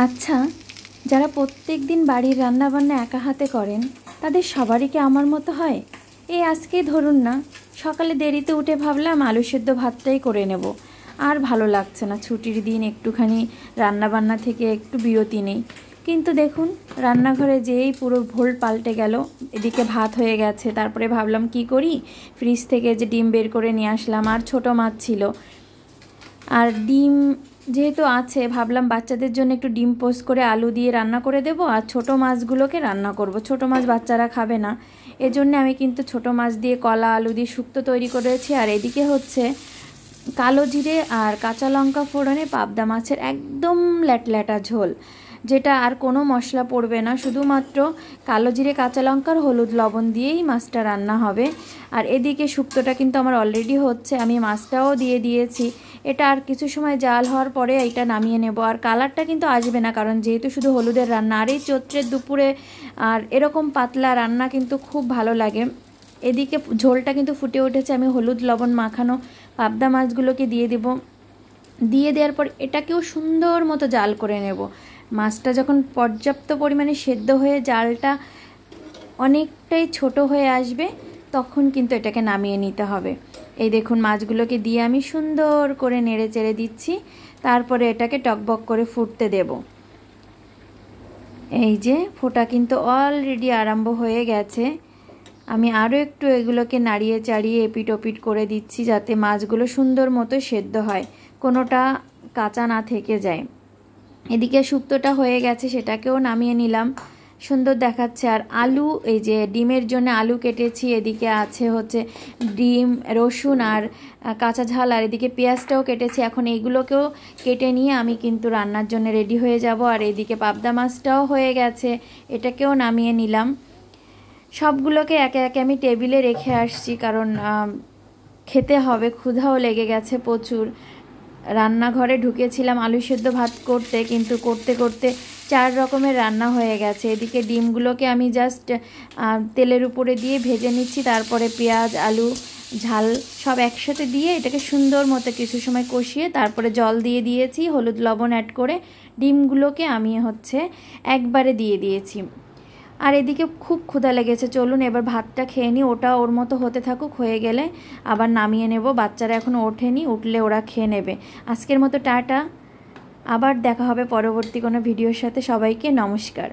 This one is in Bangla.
আচ্ছা, যারা প্রত্যেক দিন বাড়ির রান্নাবান্না একা হাতে করেন তাদের সবারই কি আমার মতো হয়? এই আজকেই ধরুন না, সকালে দেরিতে উঠে ভাবলাম আলু সেদ্ধ ভাতটাই করে নেব। আর ভালো লাগছে না, ছুটির দিন একটুখানি রান্নাবান্না থেকে একটু বিরতি নেই। কিন্তু দেখুন, রান্নাঘরে যেই পুরো ভোল পাল্টে গেল। এদিকে ভাত হয়ে গেছে, তারপরে ভাবলাম কি করি, ফ্রিজ থেকে যে ডিম বের করে নিয়ে আসলাম, আর ছোটো মাছ ছিল। আর ডিম যেহেতু আছে, ভাবলাম বাচ্চাদের জন্য একটু ডিম পোস্ট করে আলু দিয়ে রান্না করে দেব, আর ছোটো মাছগুলোকে রান্না করব। ছোটো মাছ বাচ্চারা খাবে না, এজন্য আমি কিন্তু ছোটো মাছ দিয়ে কলা আলু দিয়ে শুক্তো তৈরি করেছি। আর এদিকে হচ্ছে কালো জিরে আর কাঁচা লঙ্কা ফোড়নে পাবদা মাছের একদম ল্যাটল্যাটা ঝোল, যেটা আর কোনো মশলা পড়বে না, শুধুমাত্র কালো জিরে কাঁচা লঙ্কার হলুদ লবণ দিয়েই মাছটা রান্না হবে। আর এদিকে শুক্তোটা কিন্তু আমার অলরেডি হচ্ছে, আমি মাছটাও দিয়ে দিয়েছি। এটা আর কিছু সময় জাল হওয়ার পরে এটা নামিয়ে নেব। আর কালারটা কিন্তু আসবে না, কারণ যেহেতু শুধু হলুদের রান্না। আর এই চৈত্রের দুপুরে আর এরকম পাতলা রান্না কিন্তু খুব ভালো লাগে। এদিকে ঝোলটা কিন্তু ফুটে উঠেছে, আমি হলুদ লবণ মাখানো পাবদা মাছগুলোকে দিয়ে দেব। দিয়ে দেওয়ার পর এটাকেও সুন্দর মতো জাল করে নেব। মাছটা যখন পর্যাপ্ত পরিমাণে সেদ্ধ হয়ে জালটা অনেকটাই ছোট হয়ে আসবে, তখন কিন্তু এটাকে নামিয়ে নিতে হবে। এই দেখুন, মাছগুলোকে দিয়ে আমি সুন্দর করে নেড়ে চেড়ে দিচ্ছি, তারপরে এটাকে টকবক করে ফুটতে দেব। এই যে ফোটা কিন্তু অলরেডি আরম্ভ হয়ে গেছে। আমি আরও একটু এগুলোকে নাড়িয়ে চাড়িয়ে এপিট ওপিট করে দিচ্ছি, যাতে মাছগুলো সুন্দর মতো সেদ্ধ হয়, কোনোটা কাঁচা না থেকে যায়। এদিকে শুক্তোটা হয়ে গেছে, সেটাকেও নামিয়ে নিলাম, সুন্দর দেখাচ্ছে। আর আলু, এই যে ডিমের জন্য আলু কেটেছি, এদিকে আছে হচ্ছে ডিম, রসুন আর কাঁচা ঝাল, আর এদিকে পেঁয়াজটাও কেটেছি। এখন এইগুলোকেও কেটে নিয়ে আমি কিন্তু রান্নার জন্য রেডি হয়ে যাব। আর এদিকে পাবদা মাছটাও হয়ে গেছে, এটাকেও নামিয়ে নিলাম। সবগুলোকে একে একে আমি টেবিলে রেখে আসছি, কারণ খেতে হবে, ক্ষুধাও লেগে গেছে প্রচুর। রান্নাঘরে ঢুকেছিলাম আলু সেদ্ধ ভাত করতে, কিন্তু করতে করতে 4 রকমের রান্না হয়ে গেছে। এদিকে ডিমগুলোকে আমি জাস্ট তেলের উপরে দিয়ে ভেজে নিচ্ছি, তারপরে পেঁয়াজ আলু ঝাল সব একসাথে দিয়ে এটাকে সুন্দর মতো কিছু সময় কষিয়ে তারপরে জল দিয়ে দিয়েছি, হলুদ লবণ অ্যাড করে ডিমগুলোকে আমি হচ্ছে একবারে দিয়ে দিয়েছি। আর এদিকে খুব ক্ষুধা লেগেছে, চলুন এবার ভাতটা খেয়ে নিই, ওটা ওর মতো হতে থাকুক, হয়ে গেলে আবার নামিয়ে নেব। বাচ্চারা এখনও ওঠেনি, উঠলে ওরা খেয়ে নেবে। আজকের মতো টাটা, আবার দেখা হবে পরবর্তী কোনো ভিডিওর সাথে। সবাইকে নমস্কার।